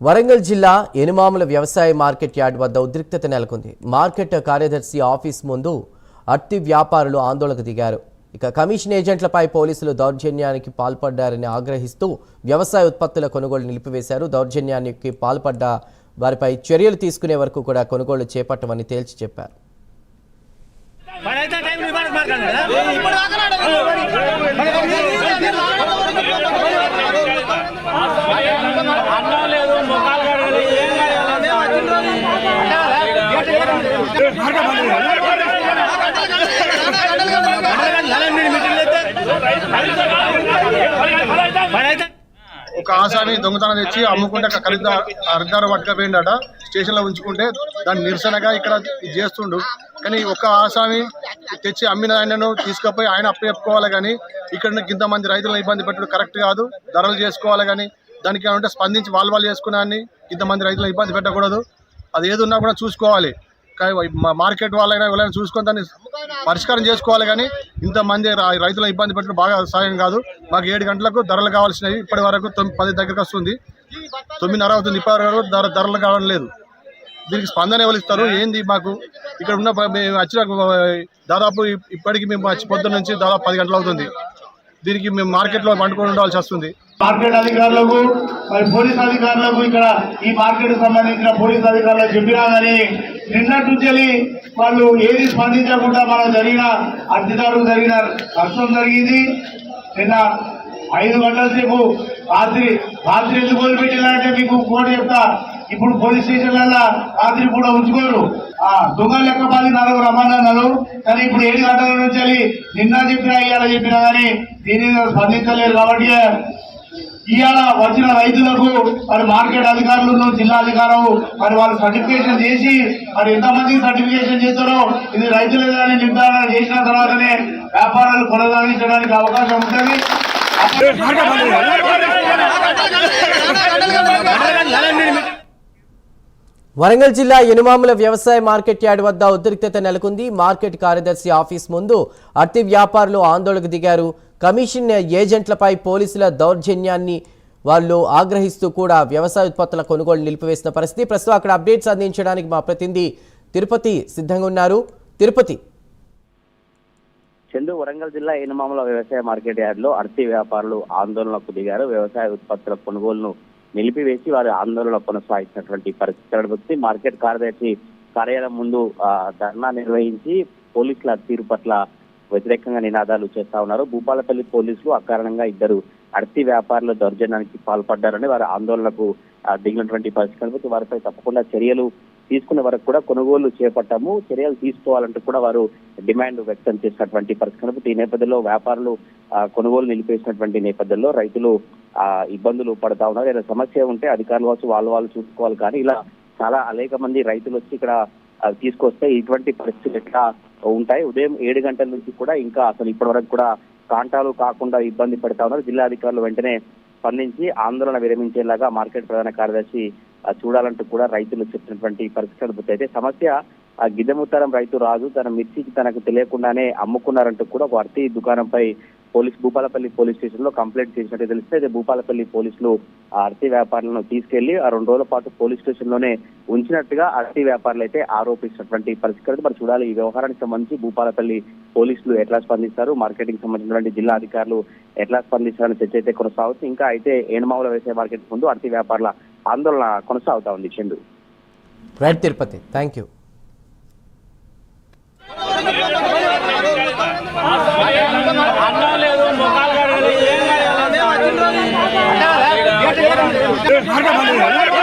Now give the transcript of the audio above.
వరంగల్ జిల్లా ఎనుమాముల వ్యవసాయ market yard వద్ద ఉద్రిక్తత నెలకొంది. మార్కెట్ కార్యదర్శి ఆఫీస్ ముందు అట్టి వ్యాపారులు ఆందోళనకు దిగారు. ఇక కమిషన్ ఏజెంట్లపై పోలీసులు దౌర్జన్యానికి పాల్పడ్డారని ఆగ్రహిస్తూ వ్యవసాయ ఉత్పత్తుల కొనుగోలు నిలిపివేశారు. దౌర్జన్యానికి పాల్పడ్డ వారిపై చర్యలు తీసుకునే వరకు కూడా కొనుగోలు చేపట్టమని తేల్చి చెప్పారు. ఒక ఆసామి దొంగతనం తెచ్చి అమ్ముకుంటే అర్ధారు పట్టుకపోయిందట. స్టేషన్లో ఉంచుకుంటే దాని నిరసనగా ఇక్కడ చేస్తుండు. కానీ ఒక ఆసామి తెచ్చి అమ్మిన ఆయనను తీసుకుపోయి ఆయన అప్పచెప్పుకోవాలి. కానీ ఇక్కడ ఇంతమంది రైతులను ఇబ్బంది పెట్టడం కరెక్ట్ కాదు. ధరలు చేసుకోవాలి. కానీ దానికి ఏమంటే స్పందించి వాళ్ళు చేసుకున్నాన్ని ఇంతమంది రైతులను ఇబ్బంది పెట్టకూడదు. అది ఏది ఉన్నా కూడా చూసుకోవాలి. మార్కెట్ వాళ్ళైనా ఎవరైనా చూసుకొని దాన్ని పరిష్కారం చేసుకోవాలి. కానీ ఇంతమంది రైతులను ఇబ్బంది పెట్టడం బాగా సాయం కాదు. మాకు 7 గంటలకు ధరలు కావాల్సినవి ఇప్పటి వరకు 10 దగ్గరకు వస్తుంది. 9:30 అవుతుంది. ఇప్పటి వరకు ధరలు కావడం లేదు. దీనికి స్పందన ఎవరు ఇస్తారు? ఏంది మాకు ఇక్కడ ఉన్న వచ్చిన దాదాపు ఇప్పటికి మేము వచ్చి పొద్దున్న నుంచి దాదాపు 10 గంటలు అవుతుంది. దీనికి మేము మార్కెట్లో పండుకొని ఉండాల్సి వస్తుంది. మార్కెట్ అధికారులకు మరి పోలీస్ అధికారులకు ఇక్కడ ఈ మార్కెట్ సంబంధించిన పోలీస్ అధికారులకు చెప్పినా కానీ నిన్నటి నుంచి వాళ్ళు ఏది స్పందించకుండా మనకు జరిగిన అర్ధిదారులకు జరిగిన నష్టం జరిగింది. నిన్న 5 గంటల సేపు రాత్రి ఎందుకు వదిలిపెట్టిందంటే మీకు కోటి చెప్తా. ఇప్పుడు పోలీస్ స్టేషన్లలో రాత్రి కూడా ఉంచుకోరు. దొంగలు లెక్క 10 రమ్మన్నారు. కానీ ఇప్పుడు 7 గంటల నుంచి నిన్న చెప్పినా ఇవాళ చెప్పినా కానీ దీని స్పందించలేరు. కాబట్టి ఇవాళ వచ్చిన రైతులకు మరి మార్కెట్ అధికారులను జిల్లా అధికారులు మరి వాళ్ళు సర్టిఫికేషన్ చేసి మరి ఎంతమందికి సర్టిఫికేషన్ చేస్తారో ఇది రైతులు కానీ నిర్ధారణ చేసిన తర్వాతనే వ్యాపారాలు కొనసాగించడానికి అవకాశం ఉంటుంది. వరంగల్ జిల్లా ఎనుమాముల వ్యవసాయ మార్కెట్ యార్డ్ వద్ద ఉద్రిక్తత నెలకొంది. మార్కెట్ కార్యదర్శి ఆఫీస్ ముందు అట్టి వ్యాపారులు ఆందోళనకు దిగారు. కమిషన్ ఏజెంట్లపై పోలీసుల దౌర్జన్యాన్ని వాళ్ళు ఆగ్రహిస్తూ కూడా వ్యవసాయ ఉత్పత్తుల కొనుగోలు నిలిపివేసిన పరిస్థితి. ప్రస్తుతం అక్కడ అప్డేట్స్ అందించడానికి మా ప్రతినిధి తిరుపతి సిద్ధంగా ఉన్నారు. తిరుపతి. చందు, వరంగల్ జిల్లా ఎనుమాముల వ్యవసాయ మార్కెట్ యార్డ్ లో అర్తి వ్యాపారులు ఆందోళనకు దిగారు. వ్యవసాయ ఉత్పత్తుల కొనుగోలును నిలిపివేసి వారు ఆందోళన కొనసాగించినటువంటి పరిస్థితి. మార్కెట్ కార్యదర్శి కార్యాలయం ముందు ధర్నా నిర్వహించి పోలీసుల తీరు పట్ల వ్యతిరేకంగా నినాదాలు చేస్తా ఉన్నారు. భూపాలపల్లి పోలీసులు అకారణంగా 2 అర్తి వ్యాపారుల దౌర్జన్యానికి పాల్పడ్డారని వారు ఆందోళనకు దిగినటువంటి పరిస్థితి. వారిపై తప్పకుండా చర్యలు తీసుకునే వరకు కూడా కొనుగోలు చేపట్టాము, చర్యలు తీసుకోవాలంటూ కూడా వారు డిమాండ్ వ్యక్తం చేసినటువంటి పరిస్థితి. ఈ నేపథ్యంలో వ్యాపారులు కొనుగోలు నిలిపేసినటువంటి నేపథ్యంలో రైతులు ఇబ్బందులు పడతా ఉన్నారు. ఏదైనా సమస్య ఉంటే అధికారులు వచ్చి వాళ్ళు చూసుకోవాలి. కానీ ఇలా చాలా అనేక మంది రైతులు వచ్చి ఇక్కడ తీసుకొస్తే ఇటువంటి పరిస్థితులు ఎట్లా ఉంటాయి? ఉదయం 7 గంటల నుంచి కూడా ఇంకా అసలు ఇప్పటి వరకు కూడా కాంటాలు కాకుండా ఇబ్బంది పడతా ఉన్నారు. జిల్లా అధికారులు వెంటనే స్పందించి ఆందోళన విరమించేలాగా మార్కెట్ ప్రధాన కార్యదర్శి చూడాలంటూ కూడా రైతులు చెప్పినటువంటి పరిస్థితి. అయితే సమస్య గిద్దముత్తరం రైతు రాజు తన మిర్చికి తనకు తెలియకుండానే అమ్ముకున్నారంటూ కూడా ఒక అర్తి దుకాణంపై భూపాలపల్లి పోలీస్ స్టేషన్ లో కంప్లైంట్ చేసినట్టు తెలిస్తే అయితే భూపాలపల్లి పోలీసులు ఆ అర్తి వ్యాపారులను తీసుకెళ్లి 2 రోజుల పాటు పోలీస్ స్టేషన్ లోనే ఉంచినట్టుగా అర్తి వ్యాపారులు అయితే ఆరోపిస్తున్నటువంటి పరిస్థితి. మరి చూడాలి ఈ వ్యవహారానికి సంబంధించి భూపాలపల్లి పోలీసులు ఎట్లా స్పందిస్తారు, మార్కెటింగ్ సంబంధించినటువంటి జిల్లా అధికారులు ఎట్లా స్పందిస్తారని చర్చ అయితే కొనసాగుతుంది. ఇంకా అయితే ఎనుమాముల వ్యవసాయ మార్కెట్ ముందు అర్తి వ్యాపారుల ఆందోళన కొనసాగుతా ఉంది. Chandu. Right Tirupati, thank you. Market